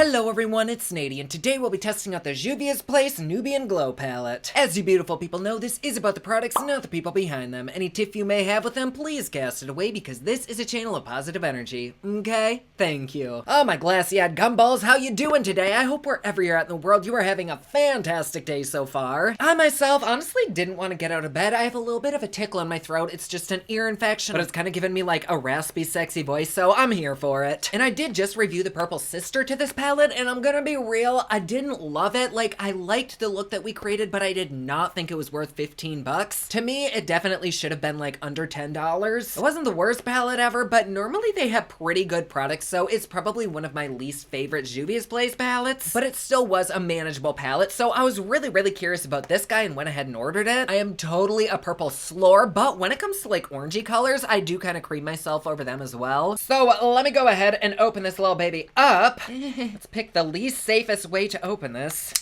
Hello everyone, it's Nady, and today we'll be testing out the Juvia's Place Nubian Glow Palette. As you beautiful people know, this is about the products, not the people behind them. Any tiff you may have with them, please cast it away because this is a channel of positive energy. Okay? Thank you. Oh my glassy-eyed gumballs, how you doing today? I hope wherever you're at in the world, you are having a fantastic day so far. I myself honestly didn't want to get out of bed. I have a little bit of a tickle in my throat. It's just an ear infection, but it's kind of giving me like a raspy, sexy voice, so I'm here for it. And I did just review the purple sister to this palette, and I'm gonna be real, I didn't love it. Like, I liked the look that we created, but I did not think it was worth 15 bucks. To me, it definitely should have been like under $10. It wasn't the worst palette ever, but normally they have pretty good products, so it's probably one of my least favorite Juvia's Place palettes, but it still was a manageable palette, so I was really curious about this guy and went ahead and ordered it. I am totally a purple slore, but when it comes to like orangey colors, I do kind of cream myself over them as well. So let me go ahead and open this little baby up. Let's pick the least safest way to open this.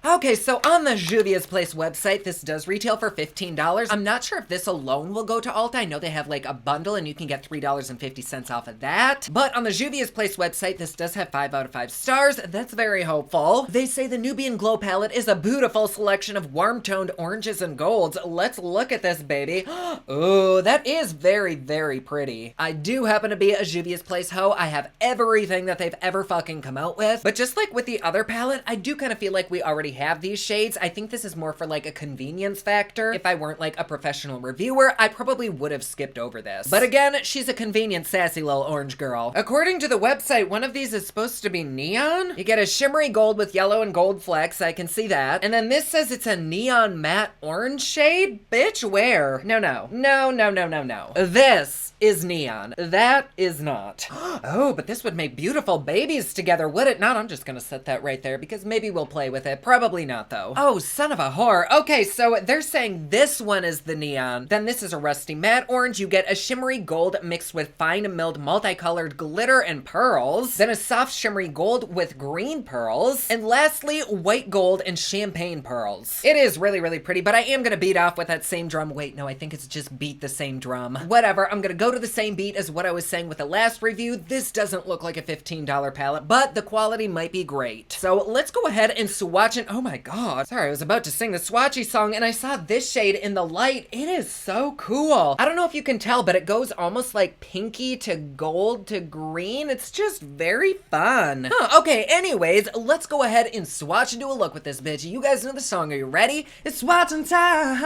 Okay, so on the Juvia's Place website, this does retail for $15. I'm not sure if this alone will go to Ulta. I know they have like a bundle and you can get $3.50 off of that. But on the Juvia's Place website, this does have 5 out of 5 stars. That's very hopeful. They say the Nubian Glow Palette is a beautiful selection of warm-toned oranges and golds. Let's look at this, baby. Ooh, that is very pretty. I do happen to be a Juvia's Place hoe. I have everything that they've ever fucking come out with. But just like with the other palette, I do kind of feel like we already have these shades. I think this is more for like a convenience factor. If I weren't like a professional reviewer, I probably would have skipped over this. But again, she's a convenient, sassy little orange girl. According to the website, one of these is supposed to be neon. You get a shimmery gold with yellow and gold flecks. I can see that. And then this says it's a neon matte orange shade. Bitch, where? No. This is neon. That is not. Oh, but this would make beautiful babies together, would it not? I'm just gonna set that right there because maybe we'll play with it. Probably not though. Oh, son of a whore. Okay, so they're saying this one is the neon. Then this is a rusty matte orange. You get a shimmery gold mixed with fine milled multicolored glitter and pearls. Then a soft shimmery gold with green pearls. And lastly, white gold and champagne pearls. It is really pretty, but I am gonna beat off with that same drum. Wait, no, I think it's just beat the same drum. Whatever, I'm gonna go to the same beat as what I was saying with the last review. This doesn't look like a $15 palette, but the quality might be great. So let's go ahead and swatch it. Oh my god. Sorry, I was about to sing the swatchy song and I saw this shade in the light. It is so cool. I don't know if you can tell, but it goes almost like pinky to gold to green. It's just very fun. Okay, anyways, let's go ahead and swatch and do a look with this bitch. You guys know the song. Are you ready? It's swatching time.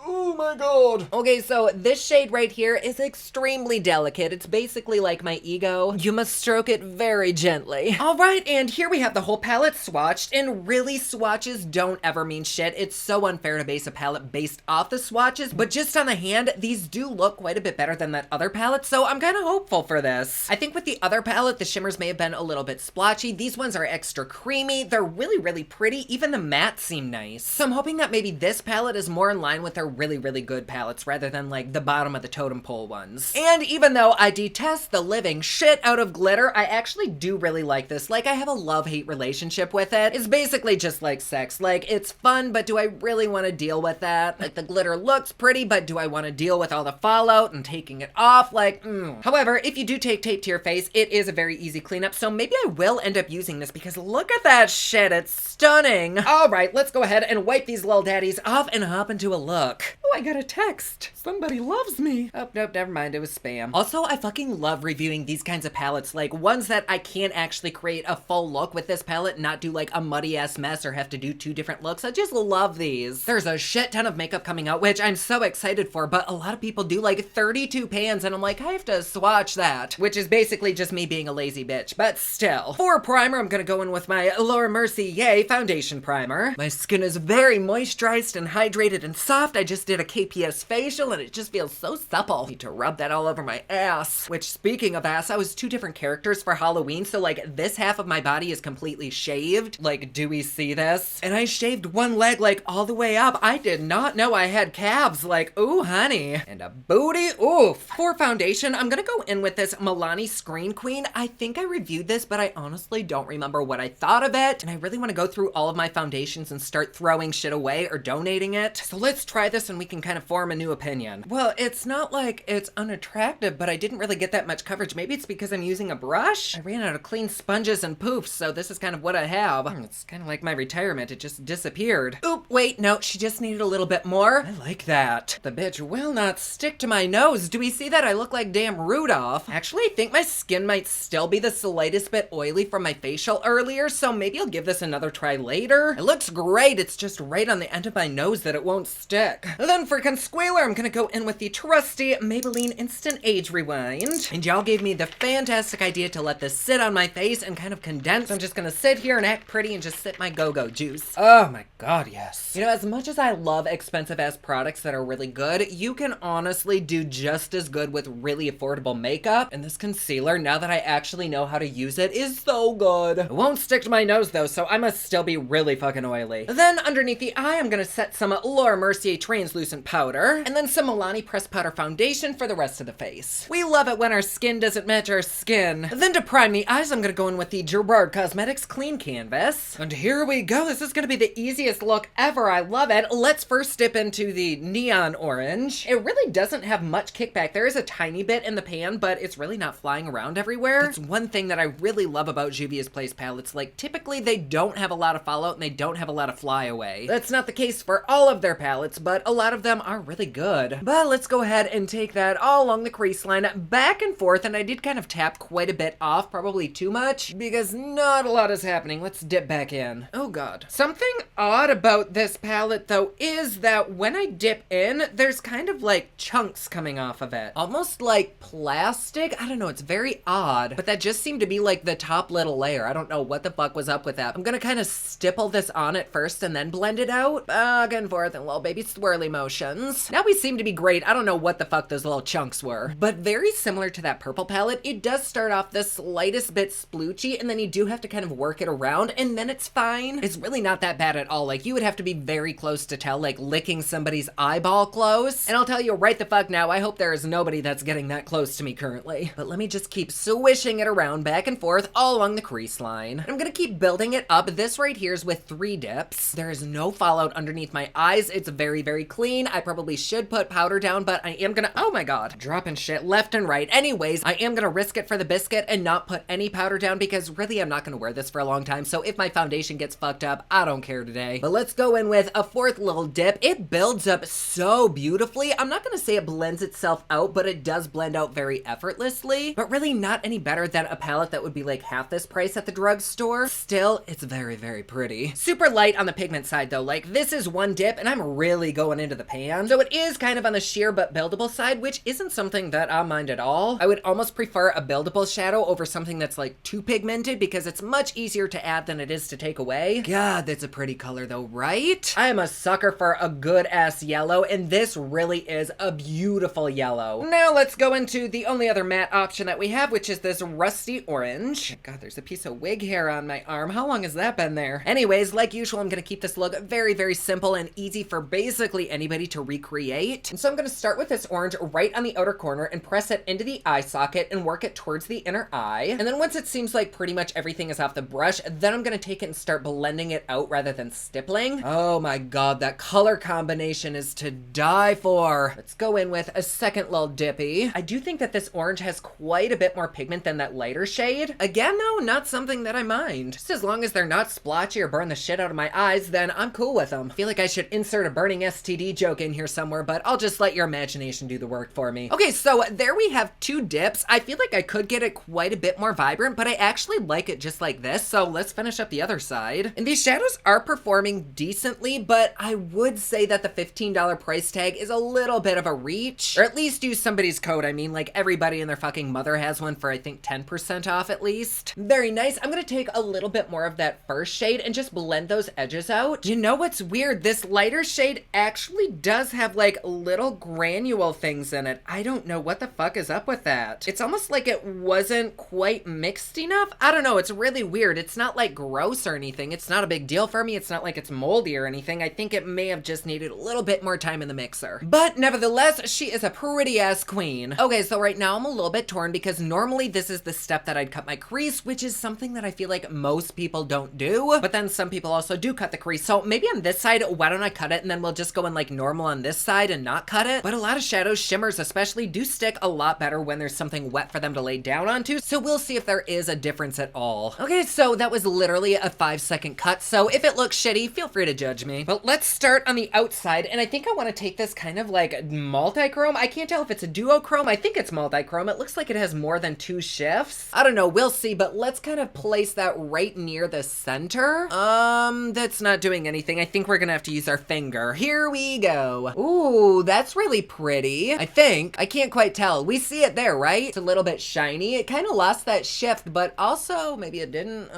Oh my god. Okay, so this shade right here is extremely delicate. It's basically like my ego. You must stroke it very gently. All right, and here we have the whole palette swatched, and really swatches don't ever mean shit. It's so unfair to base a palette based off the swatches, but just on the hand, these do look quite a bit better than that other palette, so I'm kind of hopeful for this. I think with the other palette, the shimmers may have been a little bit splotchy. These ones are extra creamy. They're really pretty. Even the mattes seem nice. So I'm hoping that maybe this palette is more in line with their really good palettes rather than like the bottom of the totem pole ones. And even though I detest the living shit out of glitter, I actually do really like this. Like, I have a love-hate relationship with it. It's basically just like sex. Like, it's fun, but do I really want to deal with that? Like, the glitter looks pretty, but do I want to deal with all the fallout and taking it off? Like, However, if you do take tape to your face, it is a very easy cleanup, so maybe I will end up using this because look at that shit. It's stunning. All right, let's go ahead and wipe these little daddies off and hop into a look. Oh, I got a text. Somebody loves me. Oh, nope, never mind. It was spam. Also, I fucking love reviewing these kinds of palettes, like ones that I can't actually create a full look with this palette, not do like a muddy ass mess or have to do 2 different looks. I just love these. There's a shit ton of makeup coming out, which I'm so excited for, but a lot of people do like 32 pans, and I'm like, I have to swatch that, which is basically just me being a lazy bitch, but still. For primer, I'm gonna go in with my Laura Mercier foundation primer. My skin is very moisturized and hydrated and soft. I just did a KPS facial and it just feels so supple. Need to rub that all over my ass. Which, speaking of ass, I was 2 different characters for Halloween, so like this half of my body is completely shaved. Like, do we see this? And I shaved one leg like all the way up. I did not know I had calves. Like, ooh, honey. And a booty, oof. For foundation, I'm gonna go in with this Milani Screen Queen. I think I reviewed this, but I honestly don't remember what I thought of it. And I really want to go through all of my foundations and start throwing shit away or donating it. So let's try this and we can can kind of form a new opinion. Well, it's not like it's unattractive, but I didn't really get that much coverage. Maybe it's because I'm using a brush? I ran out of clean sponges and poofs, so this is kind of what I have. It's kind of like my retirement. It just disappeared. Oop, wait, no, she just needed a little bit more. I like that. The bitch will not stick to my nose. Do we see that? I look like damn Rudolph. Actually, I think my skin might still be the slightest bit oily from my facial earlier, so maybe I'll give this another try later. It looks great. It's just right on the end of my nose that it won't stick. Then for concealer, I'm gonna go in with the trusty Maybelline Instant Age Rewind. And y'all gave me the fantastic idea to let this sit on my face and kind of condense. I'm just gonna sit here and act pretty and just sip my go-go juice. Oh my god, yes. You know, as much as I love expensive ass products that are really good, you can honestly do just as good with really affordable makeup. And this concealer, now that I actually know how to use it, is so good. It won't stick to my nose though, so I must still be really fucking oily. Then underneath the eye, I'm gonna set some Laura Mercier translucent powder, and then some Milani pressed powder foundation for the rest of the face. We love it when our skin doesn't match our skin. Then to prime the eyes, I'm gonna go in with the Gerard Cosmetics Clean Canvas. And here we go. This is gonna be the easiest look ever. I love it. Let's first dip into the neon orange. It really doesn't have much kickback. There is a tiny bit in the pan, but it's really not flying around everywhere. That's one thing that I really love about Juvia's Place palettes. Like, typically they don't have a lot of fallout and they don't have a lot of flyaway. That's not the case for all of their palettes, but a lot of them are really good. But let's go ahead and take that all along the crease line, back and forth, and I did kind of tap quite a bit off, probably too much, because not a lot is happening. Let's dip back in. Oh god. Something odd about this palette, though, is that when I dip in, there's kind of like chunks coming off of it. Almost like plastic. I don't know, it's very odd, but that just seemed to be like the top little layer. I don't know what the fuck was up with that. I'm gonna kind of stipple this on it first and then blend it out. Back and forth in little baby swirly motions. Now we seem to be great. I don't know what the fuck those little chunks were, but very similar to that purple palette. It does start off the slightest bit sploochy, and then you do have to kind of work it around, and then it's fine. It's really not that bad at all. Like, you would have to be very close to tell, like licking somebody's eyeball close. And I'll tell you right the fuck now, I hope there is nobody that's getting that close to me currently. But let me just keep swishing it around back and forth all along the crease line. And I'm gonna keep building it up. This right here is with 3 dips. There is no fallout underneath my eyes. It's very, very clean. I probably should put powder down, but I am gonna, oh my god, dropping shit left and right. Anyways, I am gonna risk it for the biscuit and not put any powder down because really I'm not gonna wear this for a long time. So if my foundation gets fucked up, I don't care today. But let's go in with a 4th little dip. It builds up so beautifully. I'm not gonna say it blends itself out, but it does blend out very effortlessly, but really not any better than a palette that would be like half this price at the drugstore. Still, it's very, very pretty. Super light on the pigment side though. Like, this is 1 dip and I'm really going into the pan. So it is kind of on the sheer but buildable side, which isn't something that I mind at all. I would almost prefer a buildable shadow over something that's like too pigmented because it's much easier to add than it is to take away. God, that's a pretty color though, right? I am a sucker for a good ass yellow, and this really is a beautiful yellow. Now let's go into the only other matte option that we have, which is this rusty orange. God, there's a piece of wig hair on my arm. How long has that been there? Anyways, like usual, I'm gonna keep this look very, very simple and easy for basically anybody to recreate. And so I'm gonna start with this orange right on the outer corner and press it into the eye socket and work it towards the inner eye. And then once it seems like pretty much everything is off the brush, then I'm gonna take it and start blending it out rather than stippling. Oh my god, that color combination is to die for. Let's go in with a 2nd little dippy. I do think that this orange has quite a bit more pigment than that lighter shade. Again though, not something that I mind. Just as long as they're not splotchy or burn the shit out of my eyes, then I'm cool with them. I feel like I should insert a burning STD joke in here somewhere, but I'll just let your imagination do the work for me. Okay, so there we have 2 dips. I feel like I could get it quite a bit more vibrant, but I actually like it just like this, so let's finish up the other side. And these shadows are performing decently, but I would say that the $15 price tag is a little bit of a reach. Or at least use somebody's code. I mean, like, everybody and their fucking mother has one for, I think, 10% off at least. Very nice. I'm gonna take a little bit more of that first shade and just blend those edges out. You know what's weird? This lighter shade actually does have, like, little granule things in it. I don't know what the fuck is up with that. It's almost like it wasn't quite mixed enough. I don't know. It's really weird. It's not, like, gross or anything. It's not a big deal for me. It's not like it's moldy or anything. I think it may have just needed a little bit more time in the mixer. But nevertheless, she is a pretty ass queen. Okay, so right now I'm a little bit torn because normally this is the step that I'd cut my crease, which is something that I feel like most people don't do. But then some people also do cut the crease. So maybe on this side, why don't I cut it and then we'll just go in like normal normal on this side and not cut it, but a lot of shadows, shimmers especially, do stick a lot better when there's something wet for them to lay down onto, so we'll see if there is a difference at all. Okay, so that was literally a 5-second cut, so if it looks shitty, feel free to judge me. But let's start on the outside, and I think I want to take this kind of like multi-chrome. I can't tell if it's a duochrome. I think it's multi-chrome. It looks like it has more than 2 shifts. I don't know, we'll see, but let's kind of place that right near the center. That's not doing anything. I think we're gonna have to use our finger. Here we go. Ooh, that's really pretty. I think. I can't quite tell. We see it there, right? It's a little bit shiny. It kind of lost that shift, but also maybe it didn't.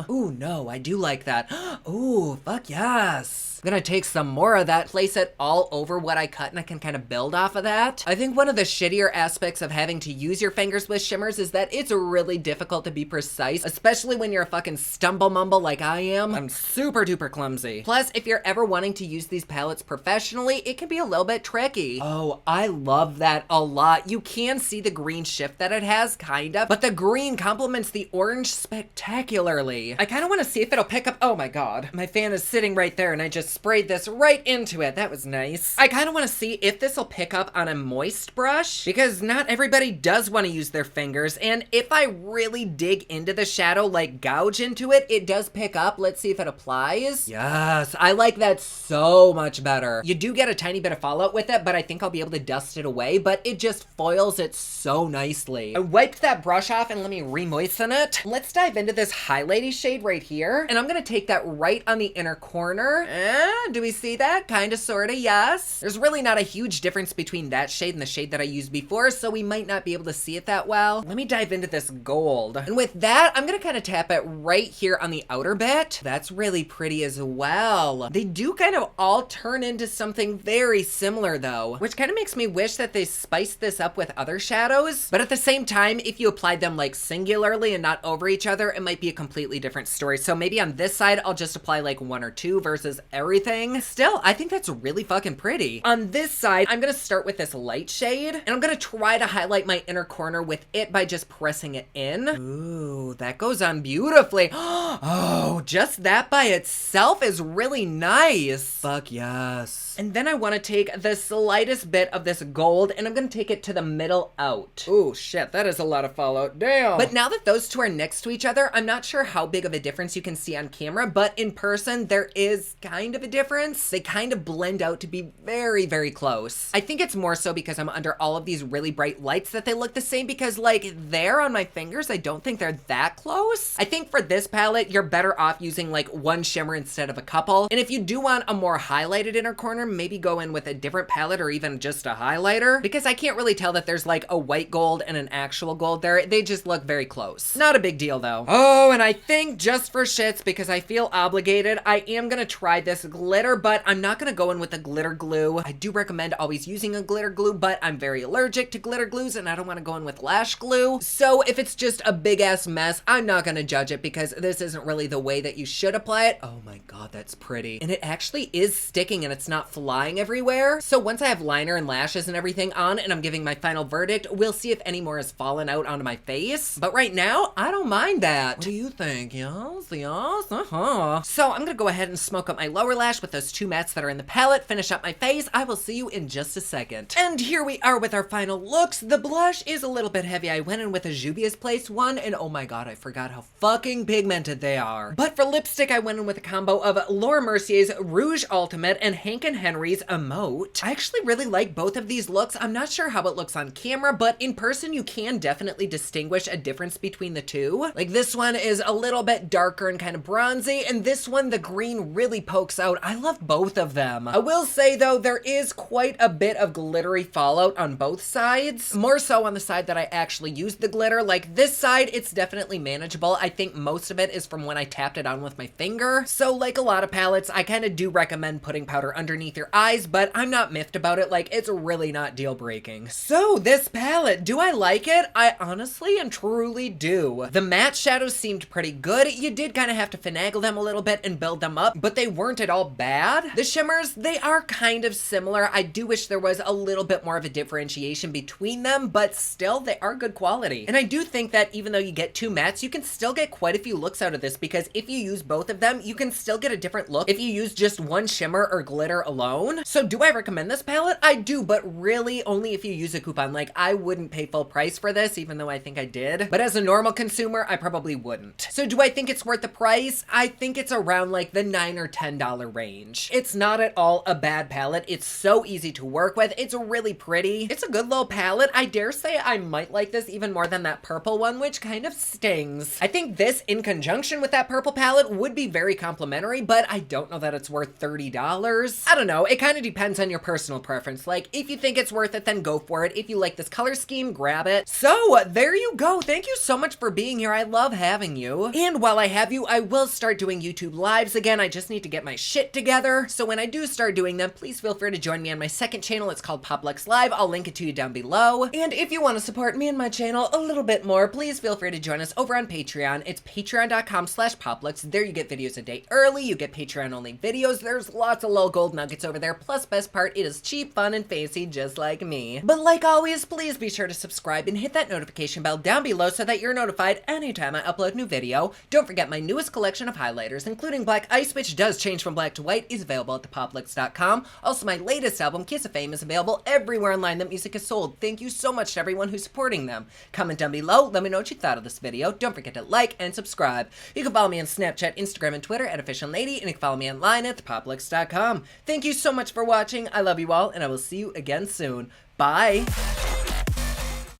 Ooh, no, I do like that. Ooh, fuck yes. I'm gonna take some more of that, place it all over what I cut, and I can kind of build off of that. I think one of the shittier aspects of having to use your fingers with shimmers is that it's really difficult to be precise, especially when you're a fucking stumble mumble like I am. I'm super duper clumsy. Plus, if you're ever wanting to use these palettes professionally, it can be a little bit tricky. Oh, I love that a lot. You can see the green shift that it has, kind of, but the green complements the orange spectacularly. I kind of want to see if it'll pick up. Oh my god. My fan is sitting right there and I just sprayed this right into it. That was nice. I kind of want to see if this will pick up on a moist brush, because not everybody does want to use their fingers, and if I really dig into the shadow, like gouge into it, it does pick up. Let's see if it applies. Yes, I like that so much better. You do get a tiny bit of fallout with it, but I think I'll be able to dust it away, but it just foils it so nicely. I wiped that brush off and let me re-moisten it. Let's dive into this highlighty shade right here, and I'm gonna take that right on the inner corner. Do we see that? Kinda, sorta, yes. There's really not a huge difference between that shade and the shade that I used before, so we might not be able to see it that well. Let me dive into this gold. And with that, I'm gonna kind of tap it right here on the outer bit. That's really pretty as well. They do kind of all turn into something very similar though, which kind of makes me wish that they spiced this up with other shadows. But at the same time, if you applied them like singularly and not over each other, it might be a completely different story. So maybe on this side, I'll just apply like 1 or 2 versus everything. Still, I think that's really fucking pretty. On this side, I'm gonna start with this light shade, and I'm gonna try to highlight my inner corner with it by just pressing it in. Ooh, that goes on beautifully. Oh, just that by itself is really nice. Fuck yes. And then I want to take the slightest bit of this gold, and I'm going to take it to the middle out. Ooh, shit, that is a lot of fallout. Damn. But now that those two are next to each other, I'm not sure how big of a difference you can see on camera, but in person, there is kind of a difference. They kind of blend out to be very, very close. I think it's more so because I'm under all of these really bright lights that they look the same, because like there on my fingers, I don't think they're that close. I think for this palette, you're better off using like 1 shimmer instead of a couple. And if you do want a more highlighted inner corner, maybe go in with a different palette or even just a highlighter, because I can't really tell that there's like a white gold and an actual gold there. They just look very close. Not a big deal though. Oh, and I think just for shits, because I feel obligated, I am gonna try this glitter, but I'm not gonna go in with a glitter glue. I do recommend always using a glitter glue, but I'm very allergic to glitter glues and I don't want to go in with lash glue. So if it's just a big ass mess, I'm not gonna judge it, because this isn't really the way that you should apply it. Oh my god, that's pretty. And it actually is sticking and it's not flying everywhere. So once I have liner and lashes and everything on and I'm giving my final verdict, we'll see if any more has fallen out onto my face. But right now, I don't mind that. What do you think? Yes, yes, So I'm gonna go ahead and smoke up my lower lash with those 2 mattes that are in the palette, finish up my face. I will see you in just a second. And here we are with our final looks. The blush is a little bit heavy. I went in with a Juvia's Place one, and oh my god, I forgot how fucking pigmented they are. But for lipstick, I went in with a combo of Laura Mercier's Rouge Ultimate and Hank and Henry's Emote. I actually really like both of these looks. I'm not sure how it looks on camera, but in person, you can definitely distinguish a difference between the two. Like this one is a little bit darker and kind of bronzy, and this one, the green really pokes out. I love both of them. I will say though, there is quite a bit of glittery fallout on both sides. More so on the side that I actually used the glitter. Like this side, it's definitely manageable. I think most of it is from when I tapped it on with my finger. So like a lot of palettes, I kind of do recommend putting powder underneath your eyes, but I'm not miffed about it. Like it's really not deal breaking. So this palette, do I like it? I honestly and truly do. The matte shadows seemed pretty good. You did kind of have to finagle them a little bit and build them up, but they weren't at all bad. The shimmers, they are kind of similar. I do wish there was a little bit more of a differentiation between them, but still they are good quality. And I do think that even though you get 2 mattes, you can still get quite a few looks out of this, because if you use both of them, you can still get a different look if you use just 1 shimmer or glitter alone. alone. So do I recommend this palette? I do, but really only if you use a coupon. Like, I wouldn't pay full price for this, even though I think I did. But as a normal consumer, I probably wouldn't. So do I think it's worth the price? I think it's around like the $9 or $10 range. It's not at all a bad palette. It's so easy to work with. It's really pretty. It's a good little palette. I dare say I might like this even more than that purple one, which kind of stings. I think this in conjunction with that purple palette would be very complimentary, but I don't know that it's worth $30. I don't know. It kind of depends on your personal preference. Like, if you think it's worth it, then go for it. If you like this color scheme, grab it. So there you go. Thank you so much for being here. I love having you. And while I have you, I will start doing YouTube lives again. I just need to get my shit together. So when I do start doing them, please feel free to join me on my second channel. It's called PopLux Live. I'll link it to you down below. And if you want to support me and my channel a little bit more, please feel free to join us over on Patreon. It's patreon.com/poplux. There you get videos a day early. You get Patreon only videos. There's lots of little gold nuggets over there. Plus, best part, it is cheap, fun, and fancy just like me. But like always, please be sure to subscribe and hit that notification bell down below so that you're notified anytime I upload a new video. Don't forget my newest collection of highlighters, including Black Ice, which does change from black to white, is available at thepoplux.com. Also, my latest album, Kiss of Fame, is available everywhere online that music is sold. Thank you so much to everyone who's supporting them. Comment down below, let me know what you thought of this video. Don't forget to like and subscribe. You can follow me on Snapchat, Instagram, and Twitter at OfficialNady, and you can follow me online at thepoplux.com. Thank you so much for watching. I love you all, and I will see you again soon. Bye!